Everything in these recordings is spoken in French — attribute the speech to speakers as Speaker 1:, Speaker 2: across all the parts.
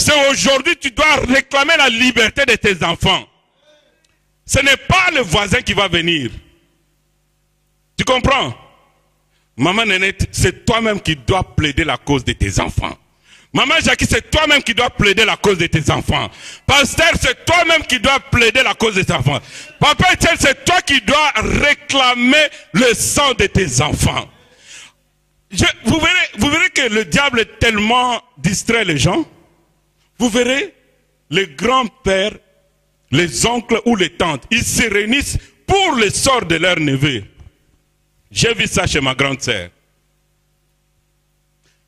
Speaker 1: C'est aujourd'hui que tu dois réclamer la liberté de tes enfants. Ce n'est pas le voisin qui va venir. Tu comprends? Maman Nénette, c'est toi-même qui dois plaider la cause de tes enfants. Maman Jackie, c'est toi-même qui dois plaider la cause de tes enfants. Pasteur, c'est toi-même qui dois plaider la cause de tes enfants. Papa Etienne, c'est toi qui dois réclamer le sang de tes enfants. Vous verrez que le diable est tellement distrait les gens. Vous verrez les grands-pères, les oncles ou les tantes, ils se réunissent pour le sort de leur neveu. J'ai vu ça chez ma grande sœur.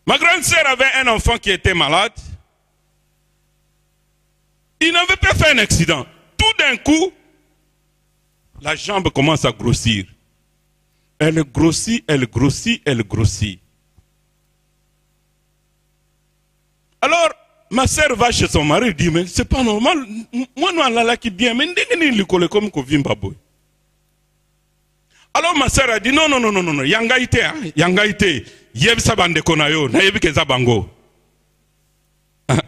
Speaker 1: Ma grande sœur avait un enfant qui était malade. Il n'avait pas fait un accident. Tout d'un coup, la jambe commence à grossir. Elle grossit, elle grossit, elle grossit. Alors, ma sœur va chez son mari et dit, mais c'est pas normal. Moi, nous, on a qui bien, mais nous, comme qu'on. Alors ma sœur a dit non, yangaïté, hein, yangaïté, yeb sabande konayo, na yebi keza bango.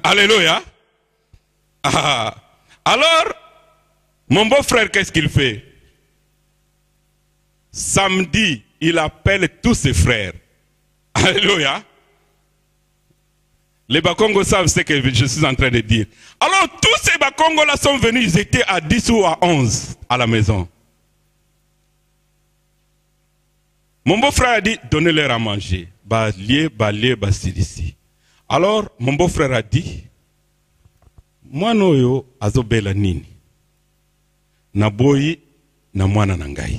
Speaker 1: Alléluia. Alors, mon beau-frère, qu'est-ce qu'il fait? Samedi, il appelle tous ses frères. Alléluia. Les Bakongos savent ce que je suis en train de dire. Alors, tous ces Bakongos-là sont venus, ils étaient à 10 ou à 11 à la maison. Mon beau-frère a dit, donnez-leur à manger. Alors, mon beau-frère a dit, moi noyo azobela nini. Na boyi na mwana nangai.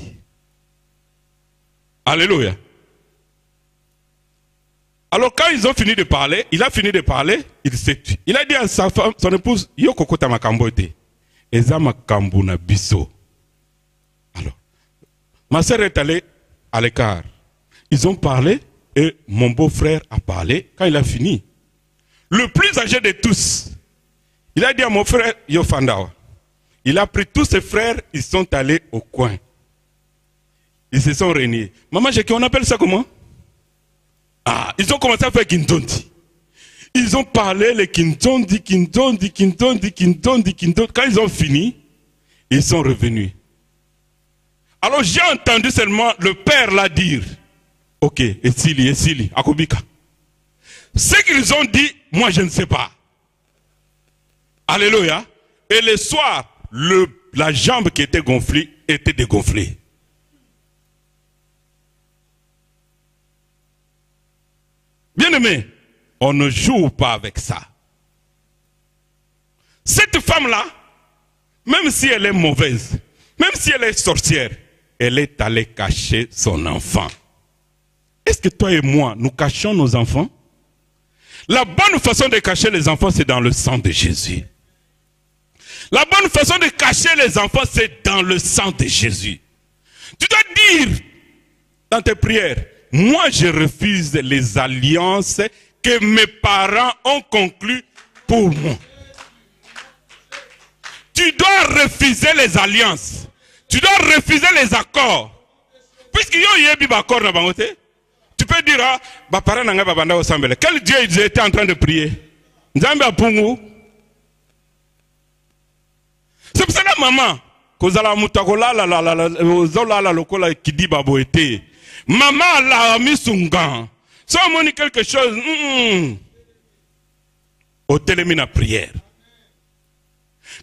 Speaker 1: Alléluia. Alors quand ils ont fini de parler, il a fini de parler, il a dit à sa femme, son épouse, yo kokota makambo te. Eza makambo na biso. Alors, ma sœur est allée à l'écart. Ils ont parlé et mon beau-frère a parlé. Quand il a fini, le plus âgé de tous, il a dit à mon frère Yofandawa, il a pris tous ses frères, ils sont allés au coin. Ils se sont réunis. Maman, on appelle ça comment? Ah, ils ont commencé à faire Kintondi. Ils ont parlé les Kintondi. Quand ils ont fini, ils sont revenus. Alors j'ai entendu seulement le père la dire, ok, Esili, Akobika. Ce qu'ils ont dit, moi je ne sais pas. Alléluia. Et le soir, la jambe qui était gonflée était dégonflée. Bien-aimé, on ne joue pas avec ça. Cette femme-là, même si elle est mauvaise, même si elle est sorcière, elle est allée cacher son enfant. Est-ce que toi et moi, nous cachons nos enfants? La bonne façon de cacher les enfants, c'est dans le sang de Jésus. La bonne façon de cacher les enfants, c'est dans le sang de Jésus. Tu dois dire dans tes prières, moi je refuse les alliances que mes parents ont conclues pour moi. Tu dois refuser les alliances. Tu dois refuser les accords. Puisqu'il y a eu des accords, tu peux dire, quel Dieu ils étaient en train de prier? C'est pour ça que maman, maman l'a mis son gant. Si on dit quelque chose, au télémine à prière.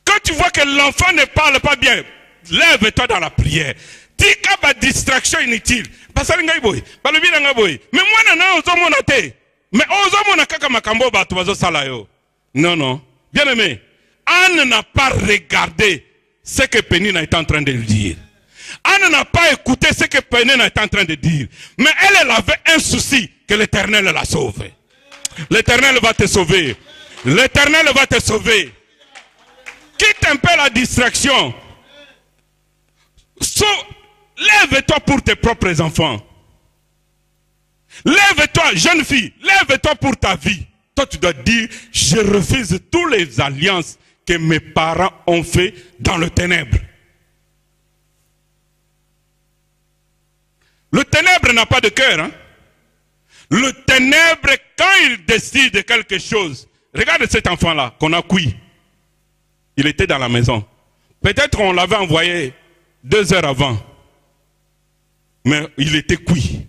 Speaker 1: Quand tu vois que l'enfant ne parle pas bien, lève-toi dans la prière. Tika ba distraction inutile. Basali ngai boy, balobi na ngai boy. Mais moi na ozomona te. Mais ozomona kaka makambo ba to bazo sala yo. Non. Bien-aimé, Anne n'a pas regardé ce que Pénina est en train de dire. Anne n'a pas écouté ce que Pénina est en train de dire. Mais elle avait un souci, que l'Éternel la sauve. L'Éternel va te sauver. L'Éternel va te sauver. Quitte un peu la distraction. Lève-toi pour tes propres enfants. Lève-toi, jeune fille. Lève-toi pour ta vie. Toi, tu dois dire, je refuse toutes les alliances que mes parents ont fait dans le ténèbre. Le ténèbre n'a pas de cœur. Hein? Le ténèbre, quand il décide quelque chose, Regarde cet enfant-là qu'on a cuit. Il était dans la maison. Peut-être on l'avait envoyé 2 heures avant. Mais il était cuit.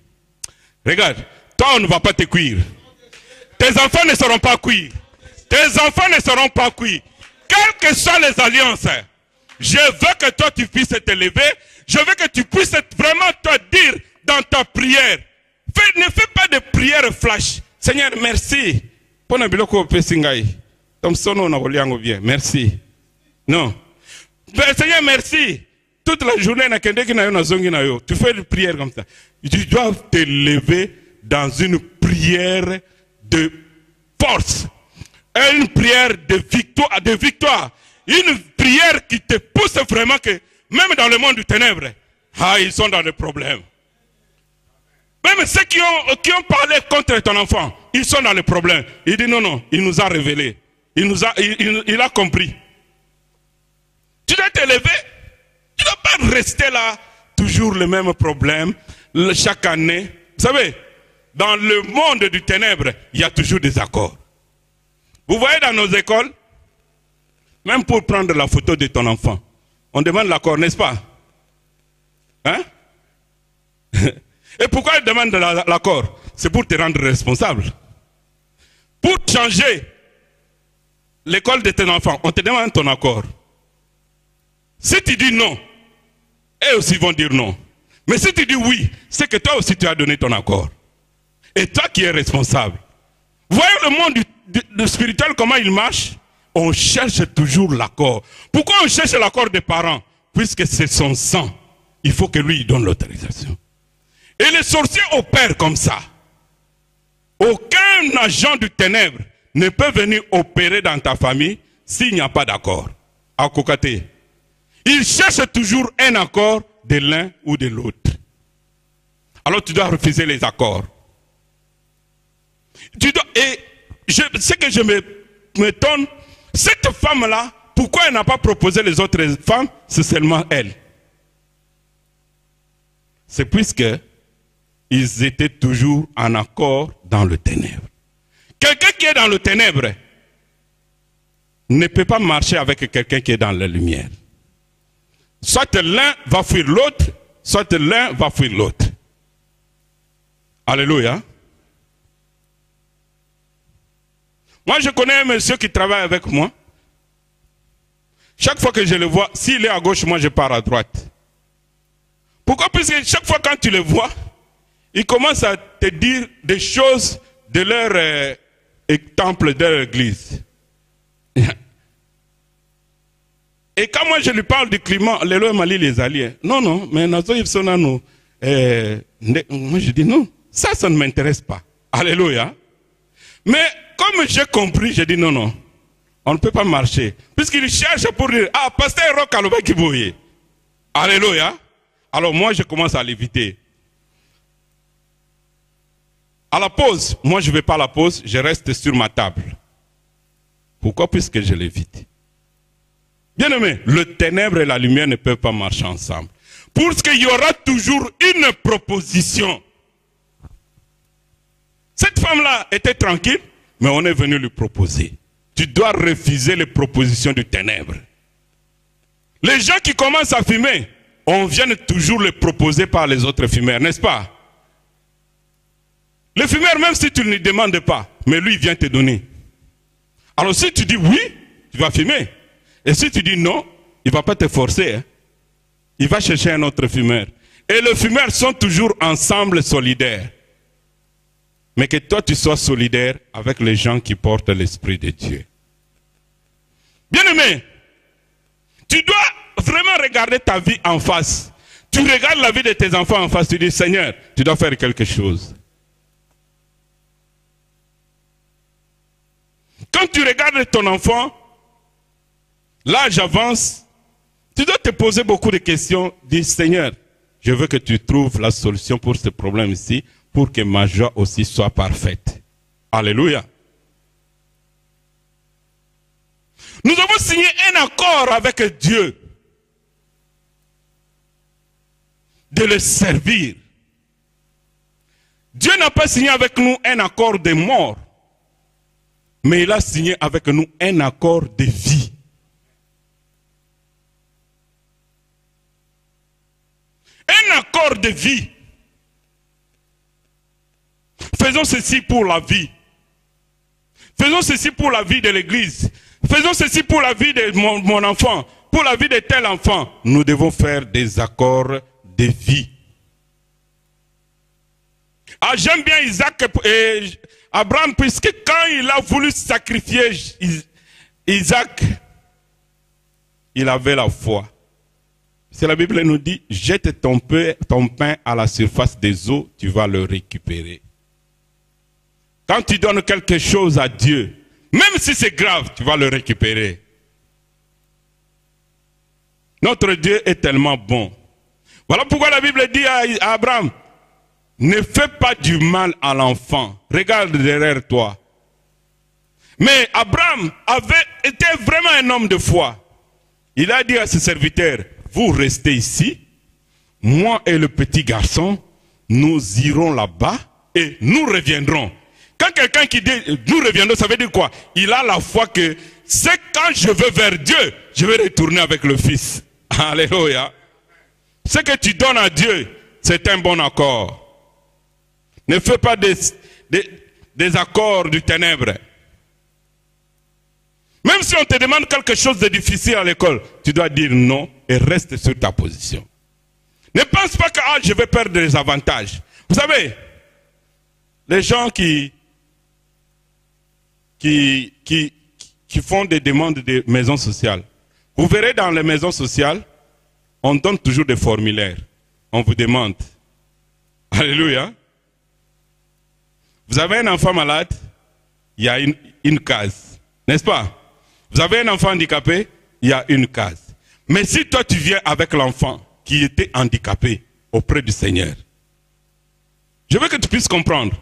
Speaker 1: Regarde, toi on ne va pas te cuire. Tes enfants ne seront pas cuits. Tes enfants ne seront pas cuits. Quelles que soient les alliances, je veux que toi tu puisses t'élever. Je veux que tu puisses vraiment te dire dans ta prière. Ne fais pas de prière flash. Seigneur, merci. Merci. Non. Seigneur, merci. Toute la journée, tu fais une prière comme ça. Tu dois t'élever dans une prière de force. Une prière de victoire. Une prière qui te pousse vraiment que, même dans le monde du ténèbre, ils sont dans des problèmes. Même ceux qui ont parlé contre ton enfant, ils sont dans les problèmes. Il dit non, il nous a révélé. Il a compris. Tu dois t'élever. Tu ne dois pas rester là, toujours le même problème, chaque année. Vous savez, dans le monde du ténèbre, il y a toujours des accords. Vous voyez dans nos écoles, même pour prendre la photo de ton enfant, on demande l'accord, n'est-ce pas? Hein? Et pourquoi il demande l'accord? C'est pour te rendre responsable. Pour changer l'école de tes enfants, on te demande ton accord. Si tu dis non, eux aussi vont dire non. Mais si tu dis oui, c'est que toi aussi tu as donné ton accord. Et toi qui es responsable. Vous voyez le monde du spirituel, comment il marche? On cherche toujours l'accord. Pourquoi on cherche l'accord des parents? Puisque c'est son sang. Il faut que lui donne l'autorisation. Et les sorciers opèrent comme ça. Aucun agent du ténèbre ne peut venir opérer dans ta famille s'il n'y a pas d'accord. À Kokate. Il cherche toujours un accord de l'un ou de l'autre. Alors tu dois refuser les accords. Et ce que je m'étonne, cette femme-là, pourquoi elle n'a pas proposé les autres femmes? C'est seulement elle. C'est puisque ils étaient toujours en accord dans le ténèbre. Quelqu'un qui est dans le ténèbre ne peut pas marcher avec quelqu'un qui est dans la lumière. Soit l'un va fuir l'autre, soit l'un va fuir l'autre. Alléluia. Moi, je connais un monsieur qui travaille avec moi. Chaque fois que je le vois, s'il est à gauche, moi je pars à droite. Pourquoi? Parce que chaque fois quand tu le vois, il commence à te dire des choses de leur temple, de leur église. Et quand moi je lui parle du climat, les alliés, non, mais moi je dis non, ça ne m'intéresse pas. Alléluia. Mais comme j'ai compris, je dis non, on ne peut pas marcher. Puisqu'il cherche pour dire, pasteur Rock Aloba Kiboye. Alléluia. Alors moi je commence à l'éviter. À la pause, moi je ne vais pas à la pause, je reste sur ma table. Pourquoi? Puisque je l'évite. Bien aimé, le ténèbre et la lumière ne peuvent pas marcher ensemble. Parce qu'il y aura toujours une proposition. Cette femme-là était tranquille, mais on est venu lui proposer. Tu dois refuser les propositions du ténèbre. Les gens qui commencent à fumer, on vient toujours les proposer par les autres fumeurs, n'est-ce pas? Le fumeur, même si tu ne lui demandes pas, mais lui, il vient te donner. Alors si tu dis oui, tu vas fumer. Et si tu dis non, il ne va pas te forcer. Hein? Il va chercher un autre fumeur. Et les fumeurs sont toujours ensemble solidaires. Mais que toi, tu sois solidaire avec les gens qui portent l'Esprit de Dieu. Bien-aimé, tu dois vraiment regarder ta vie en face. Tu regardes la vie de tes enfants en face, tu dis, Seigneur, tu dois faire quelque chose. Quand tu regardes ton enfant, l'âge avance, tu dois te poser beaucoup de questions. Dis, Seigneur, je veux que tu trouves la solution pour ce problème ici, pour que ma joie aussi soit parfaite. Alléluia. Nous avons signé un accord avec Dieu de le servir. Dieu n'a pas signé avec nous un accord de mort, Mais il a signé avec nous un accord de vie. Un accord de vie. Faisons ceci pour la vie. Faisons ceci pour la vie de l'église. Faisons ceci pour la vie de mon enfant. Pour la vie de tel enfant. Nous devons faire des accords de vie. Ah, j'aime bien Isaac et Abraham, puisque quand il a voulu sacrifier Isaac, il avait la foi. C'est la Bible nous dit, jette ton pain à la surface des eaux, tu vas le récupérer. Quand tu donnes quelque chose à Dieu, même si c'est grave, tu vas le récupérer. Notre Dieu est tellement bon. Voilà pourquoi la Bible dit à Abraham, ne fais pas du mal à l'enfant. Regarde derrière toi. Mais Abraham était vraiment un homme de foi. Il a dit à ses serviteurs, vous restez ici, moi et le petit garçon, nous irons là-bas et nous reviendrons. Quand quelqu'un qui dit nous reviendrons, ça veut dire quoi? Il a la foi que c'est quand je vais vers Dieu, je vais retourner avec le Fils. Alléluia. Ce que tu donnes à Dieu, c'est un bon accord. Ne fais pas des accords du ténèbre. Même si on te demande quelque chose de difficile à l'école, tu dois dire non et reste sur ta position. Ne pense pas que je vais perdre des avantages. Vous savez, les gens qui font des demandes de maisons sociales, vous verrez dans les maisons sociales, on donne toujours des formulaires. On vous demande. Alléluia. Vous avez un enfant malade, il y a une case. N'est-ce pas? Vous avez un enfant handicapé, il y a une case. Mais si toi tu viens avec l'enfant qui était handicapé auprès du Seigneur, je veux que tu puisses comprendre.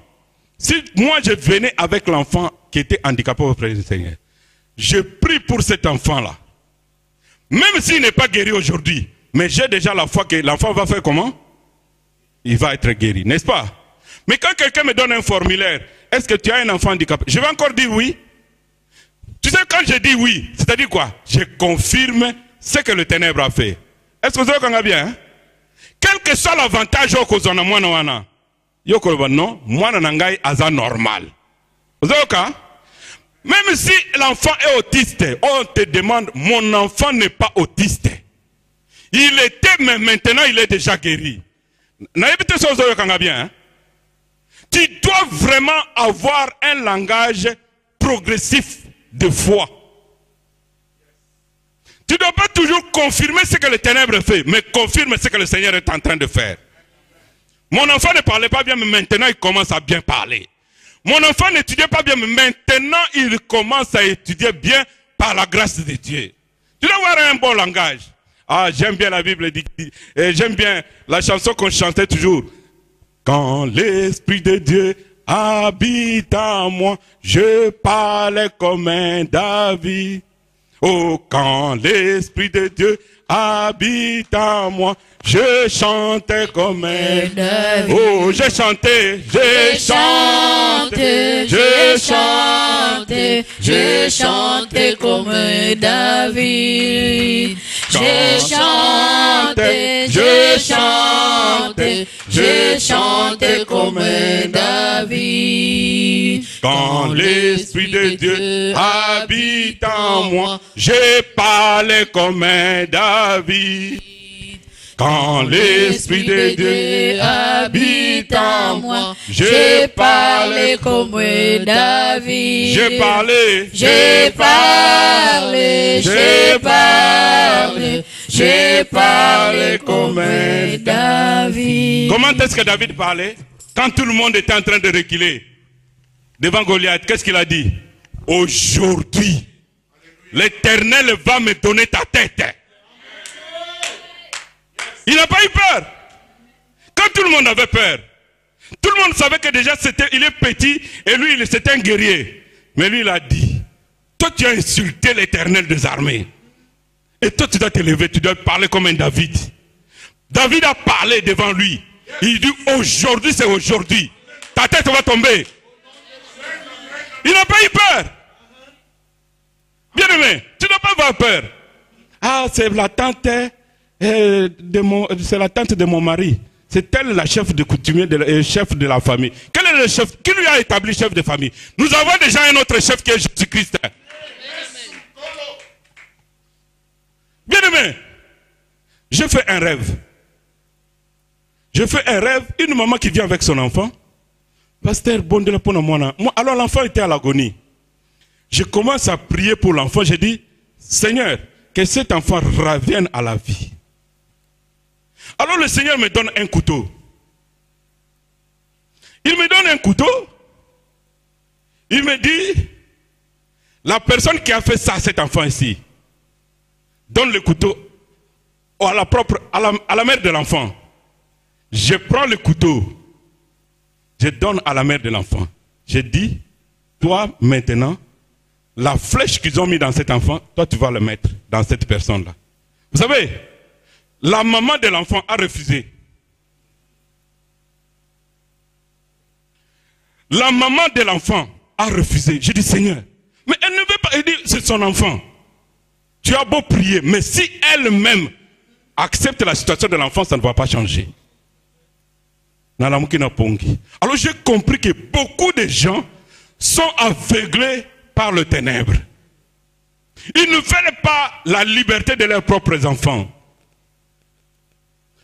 Speaker 1: Si moi je venais avec l'enfant qui était handicapé auprès du Seigneur, je prie pour cet enfant-là. Même s'il n'est pas guéri aujourd'hui, mais j'ai déjà la foi que l'enfant va faire comment? Il va être guéri, n'est-ce pas? Mais quand quelqu'un me donne un formulaire, est-ce que tu as un enfant handicapé? Je vais encore dire oui. Tu sais, quand je dis oui, c'est-à-dire quoi? Je confirme ce que le ténèbre a fait. Est-ce que vous avez bien? Hein? Quel que soit l'avantage au wana, non, moi nangai aza normal. Vous avez cas? Même si l'enfant est autiste, on te demande, mon enfant n'est pas autiste. Il était, mais maintenant il est déjà guéri. Bien, hein? Tu dois vraiment avoir un langage progressif de foi. Tu ne dois pas toujours confirmer ce que le ténèbre fait, mais confirme ce que le Seigneur est en train de faire. Mon enfant ne parlait pas bien, mais maintenant il commence à bien parler. Mon enfant n'étudiait pas bien, mais maintenant il commence à étudier bien par la grâce de Dieu. Tu dois avoir un bon langage. Ah, j'aime bien la Bible, j'aime bien la chanson qu'on chantait toujours. Quand l'Esprit de Dieu habite en moi, je parle comme un David. Oh, quand l'Esprit de Dieu habite en moi, je chantais comme un David. Oh, j'ai chanté, j'ai chanté, j'ai chanté, j'ai chanté comme un David. J'ai chanté, j'ai chanté, j'ai chanté comme un David. Quand l'Esprit de Dieu habite en moi, j'ai parlé comme un David. Quand l'Esprit de Dieu habite en moi, j'ai parlé comme David. J'ai parlé, j'ai parlé, j'ai parlé, j'ai parlé comme David. Comment est-ce que David parlait? Quand tout le monde était en train de reculer devant Goliath, qu'est-ce qu'il a dit? Aujourd'hui, l'Éternel va me donner ta tête. Il n'a pas eu peur. Quand tout le monde avait peur, tout le monde savait que déjà il est petit et lui c'était un guerrier. Mais lui il a dit, toi tu as insulté l'Éternel des armées. Et toi tu dois te lever, tu dois parler comme un David. David a parlé devant lui. Il dit aujourd'hui c'est aujourd'hui. Ta tête va tomber. Il n'a pas eu peur. Bien-aimé, tu ne dois pas avoir peur. Ah, c'est la tante c'est la tante de mon mari. C'est elle la chef de coutumier, chef de la famille. Quel est le chef? Qui lui a établi chef de famille? Nous avons déjà un autre chef qui est Jésus-Christ. Bien-aimé, je fais un rêve. Je fais un rêve, une maman qui vient avec son enfant. Pasteur, bon de la peau, moi. Alors l'enfant était à l'agonie. Je commence à prier pour l'enfant. Je dis, Seigneur, que cet enfant revienne à la vie. Alors le Seigneur me donne un couteau. Il me donne un couteau. Il me dit, la personne qui a fait ça à cet enfant ici, donne le couteau à la mère de l'enfant. Je prends le couteau. Je donne à la mère de l'enfant. Je dis, toi maintenant, la flèche qu'ils ont mis dans cet enfant, toi tu vas le mettre dans cette personne-là. Vous savez, la maman de l'enfant a refusé. La maman de l'enfant a refusé. Je dis, Seigneur, mais elle ne veut pas, elle dit, c'est son enfant. Tu as beau prier, mais si elle-même accepte la situation de l'enfant, ça ne va pas changer. Alors j'ai compris que beaucoup de gens sont aveuglés par le ténèbre. Ils ne veulent pas la liberté de leurs propres enfants.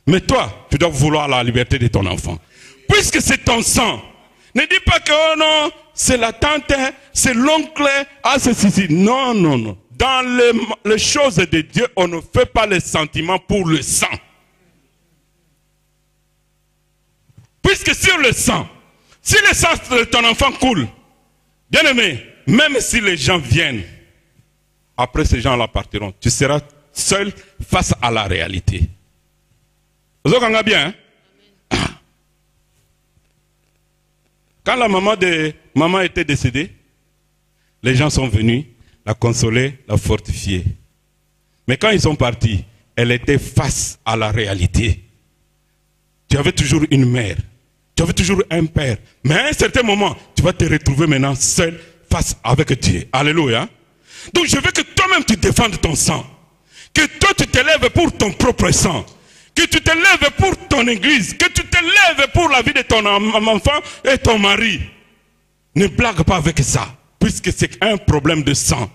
Speaker 1: Mais toi, tu dois vouloir la liberté de ton enfant. Puisque c'est ton sang. Ne dis pas que oh non, c'est la tante, c'est l'oncle, ah c'est ceci. Non, non, non. Dans les choses de Dieu, on ne fait pas les sentiments pour le sang. Puisque sur le sang, si le sang de ton enfant coule, bien aimé, même si les gens viennent, après ces gens-là partiront, tu seras seul face à la réalité. Vous avez bien, hein? Quand la maman était décédée, les gens sont venus la consoler, la fortifier. Mais quand ils sont partis, elle était face à la réalité. Tu avais toujours une mère. Tu avais toujours un père. Mais à un certain moment, tu vas te retrouver maintenant seul face avec Dieu. Alléluia. Donc je veux que toi-même tu défendes ton sang. Que toi tu te lèves pour ton propre sang. Que tu te lèves pour ton église. Que tu te lèves pour la vie de ton enfant et ton mari. Ne blague pas avec ça. Puisque c'est un problème de sang.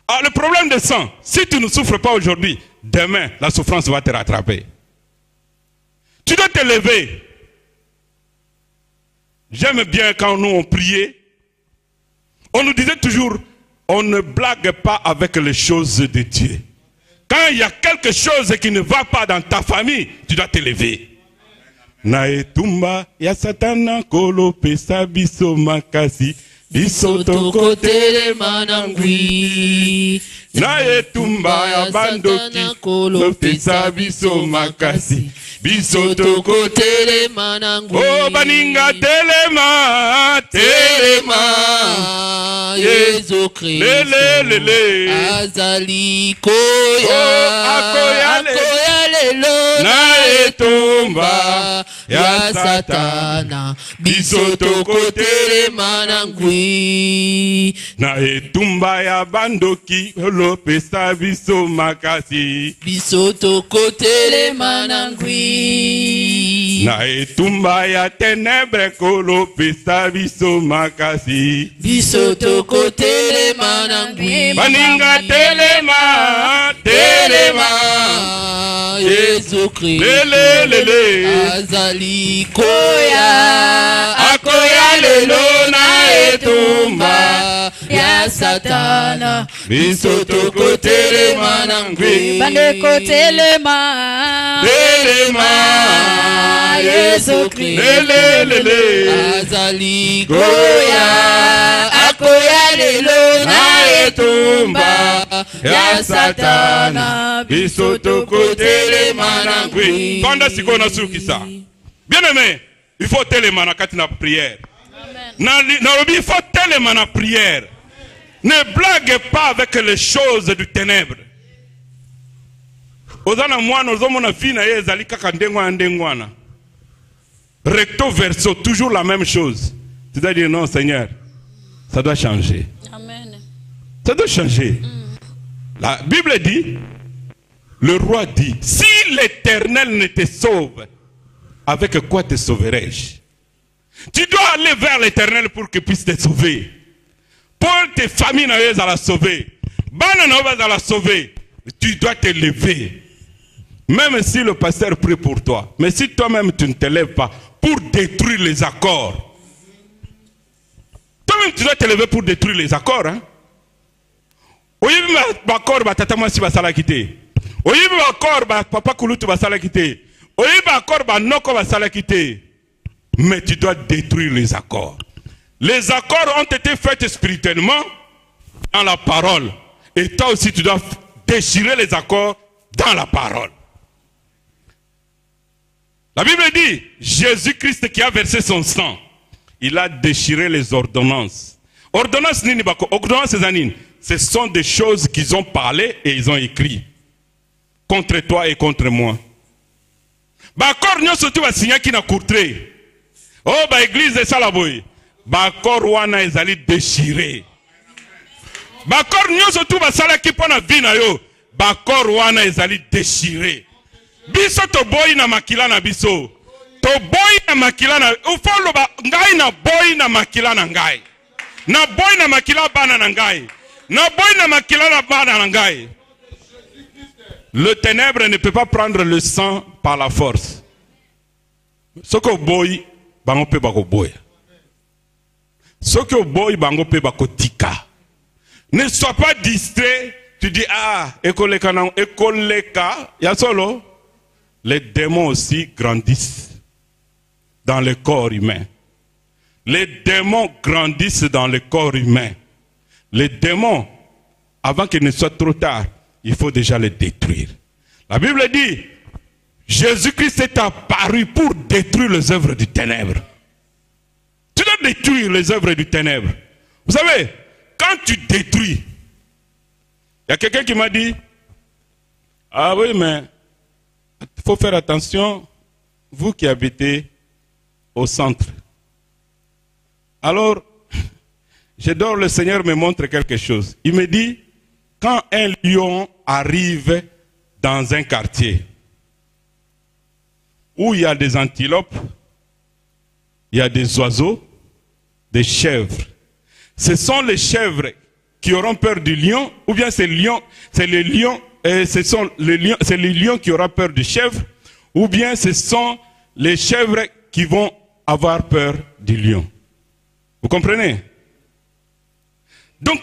Speaker 1: Alors le problème de sang, si tu ne souffres pas aujourd'hui, demain la souffrance va te rattraper. Tu dois te lever. J'aime bien quand nous on priait. On nous disait toujours, on ne blague pas avec les choses de Dieu. Quand il y a quelque chose qui ne va pas dans ta famille, tu dois te lever. Naetumba ya satana kolo pesa biso makasi biso toko tele manangwi. Naetumba ya bandoki kolo pesa biso makasi biso toko tele manangwi. Oh baninga telema telema Yesu Christ lele azali koya akoya lelo naetumba ya satana biso toko tele manangwi. Naetumba ya bandoki lopesa biso makasi biso toko tele manangwi. Naetumba ya ténèbres kolopesa biso makasi biso toko tele manangwi. Baninga telema telema Yesu Christ lele azali koya akoya lelo naetumba ya satana biso toko tele manangwi.
Speaker 2: Bandeko telema Yesu Christ
Speaker 1: lele
Speaker 2: azali koya akoya lelo naetumba ya satana biso toko tele manangwi.
Speaker 1: Panda sikona sukisa. Bien aimé, il faut téléma na kati na prière. Il faut téléma na prière. Ne blague pas avec les choses du ténèbre. Ozana mwana ozomona fina ye ezali kaka ndengwana. Recto verso, toujours la même chose. Tu dois dire non Seigneur, ça doit changer.
Speaker 2: Amen.
Speaker 1: Ça doit changer. La Bible dit, le roi dit, si l'Éternel ne te sauve, avec quoi te sauverai-je? Tu dois aller vers l'Éternel pour qu'il puisse te sauver. Pour tes familles, à la sauver. À la sauver. Tu dois te lever. Même si le pasteur prie pour toi. Mais si toi-même tu ne te lèves pas pour détruire les accords. Toi-même tu dois te lever pour détruire les accords. Hein? Papa Kouloutou va s'ala quitter. Mais tu dois détruire les accords. Les accords ont été faits spirituellement dans la parole. Et toi aussi tu dois déchirer les accords dans la parole. La Bible dit, Jésus-Christ qui a versé son sang, il a déchiré les ordonnances. Ordonnances nini bako, ordonnances zanine. Ce sont des choses qu'ils ont parlé et ils ont écrit. Contre toi et contre moi. Bakor nyoso tu va signer qui na courtré. Oh ba église de Salaboy. Bakor wana ezali déchiré. Bakor nyoso tu va sala ki pona vina yo. Bakor wana ezali déchiré. Biso to boy na makila na biso. To boy na makila na ufolo ba ngai na boy na makila na ngai. Na boy na makila bana na ngai. Na boy na makila na bana na ngai. Le ténèbre ne peut pas prendre le sang par la force. Soko boy bango pe bako boy. Soko boy bango pe bako tika. Ne sois pas distrait. Tu dis ah ekoleka na ekoleka ya solo. Les démons aussi grandissent dans le corps humain. Les démons grandissent dans le corps humain. Les démons, avant qu'il ne soit trop tard, il faut déjà les détruire. La Bible dit, Jésus-Christ est apparu pour détruire les œuvres du ténèbre. Tu dois détruire les œuvres du ténèbre. Vous savez, quand tu détruis, il y a quelqu'un qui m'a dit, ah oui, mais il faut faire attention, vous qui habitez au centre. Alors, je dors, le Seigneur me montre quelque chose. Il me dit, quand un lion arrive dans un quartier où il y a des antilopes, il y a des oiseaux, des chèvres. Ce sont les chèvres qui auront peur du lion, ou bien c'est les lions, c'est les lions qui auront peur du chèvre, ou bien ce sont les chèvres qui vont avoir peur du lion. Vous comprenez? Donc,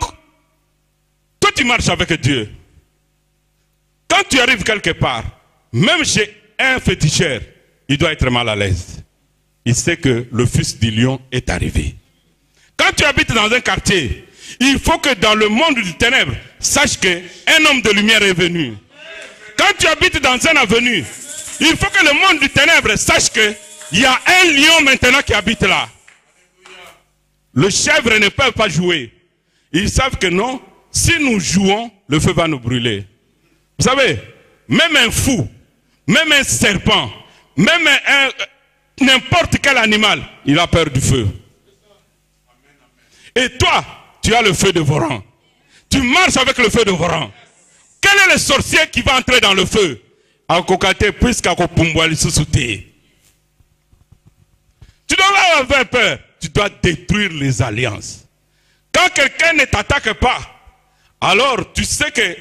Speaker 1: toi tu marches avec Dieu. Quand tu arrives quelque part, même chez un féticheur, il doit être mal à l'aise. Il sait que le fils du lion est arrivé. Quand tu habites dans un quartier, il faut que dans le monde du ténèbre, sache qu'un homme de lumière est venu. Quand tu habites dans un avenue, il faut que le monde du ténèbre sache qu'il y a un lion maintenant qui habite là. Le chèvre ne peut pas jouer. Ils savent que non, si nous jouons, le feu va nous brûler. Vous savez, même un fou, même un serpent, même n'importe quel animal, il a peur du feu. Et toi, tu as le feu dévorant. Tu marches avec le feu dévorant. Quel est le sorcier qui va entrer dans le feu? Tu dois avoir peur. Tu dois détruire les alliances. Quand quelqu'un ne t'attaque pas, alors tu sais que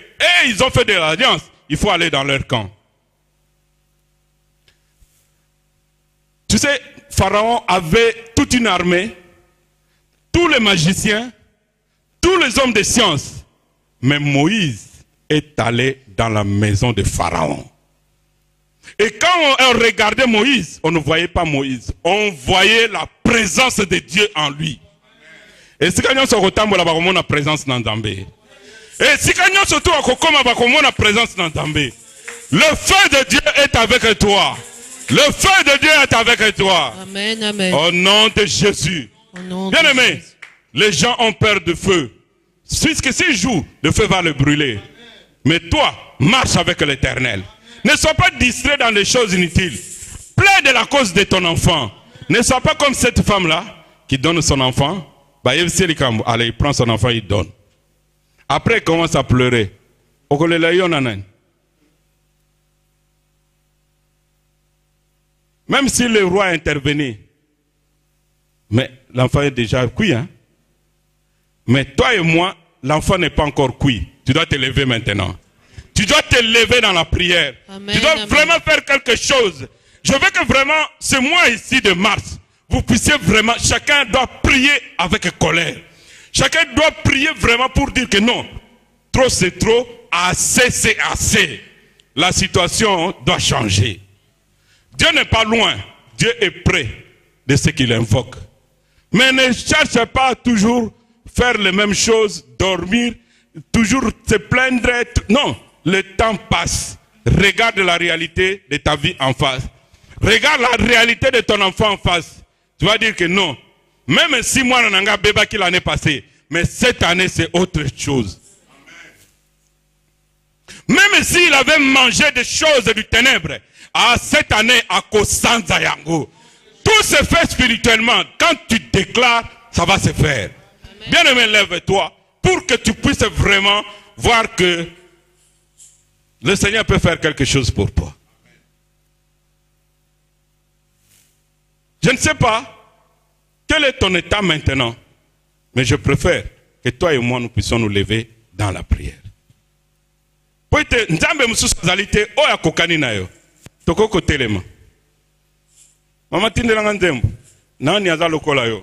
Speaker 1: ils ont fait des alliances. Il faut aller dans leur camp. Tu sais, Pharaon avait toute une armée, tous les magiciens, tous les hommes de science. Mais Moïse est allé dans la maison de Pharaon. Et quand on regardait Moïse, on ne voyait pas Moïse. On voyait la présence de Dieu en lui. Et si nous sommes la présence dans Dambé. Et si nous sommes la présence dans Dambé. Le feu de Dieu est avec toi. Le feu de Dieu est avec toi.
Speaker 2: Amen, amen.
Speaker 1: Au nom de Jésus. Bien aimé, les gens ont peur du feu. Puisque s'ils jouent, le feu va le brûler. Mais toi, marche avec l'Éternel. Ne sois pas distrait dans des choses inutiles. Plaide la cause de ton enfant. Ne sois pas comme cette femme-là qui donne son enfant Allez, il prend son enfant, il donne. Après, il commence à pleurer. Même si le roi intervenait, mais l'enfant est déjà cuit. Hein? Mais toi et moi, l'enfant n'est pas encore cuit. Tu dois te lever maintenant. Tu dois te lever dans la prière.
Speaker 2: Amen,
Speaker 1: tu dois
Speaker 2: amen.
Speaker 1: vraiment faire quelque chose. Je veux que vraiment, ce mois ici de mars, vous puissiez vraiment, chacun doit prier avec colère. Chacun doit prier vraiment pour dire que non, trop c'est trop, assez c'est assez. La situation doit changer. Dieu n'est pas loin. Dieu est près de ce qu'il invoque. Mais ne cherche pas à toujours faire les mêmes choses, dormir, toujours se plaindre. Non, le temps passe. Regarde la réalité de ta vie en face. Regarde la réalité de ton enfant en face. Tu vas dire que non. Même si moi, je n'ai pas bébé qui l'année passée, mais cette année, c'est autre chose. Même s'il avait mangé des choses du ténèbre, cette année, à Kosanza Yango, tout se fait spirituellement. Quand tu déclares, ça va se faire. Bien-aimé, lève-toi pour que tu puisses vraiment voir que le Seigneur peut faire quelque chose pour toi. Je ne sais pas quel est ton état maintenant, mais je préfère que toi et moi nous puissions nous lever dans la prière. Nzambe mususu azalite oya kokani na yo toko kotelema mama tindelanga nzembo nani aza lokola yo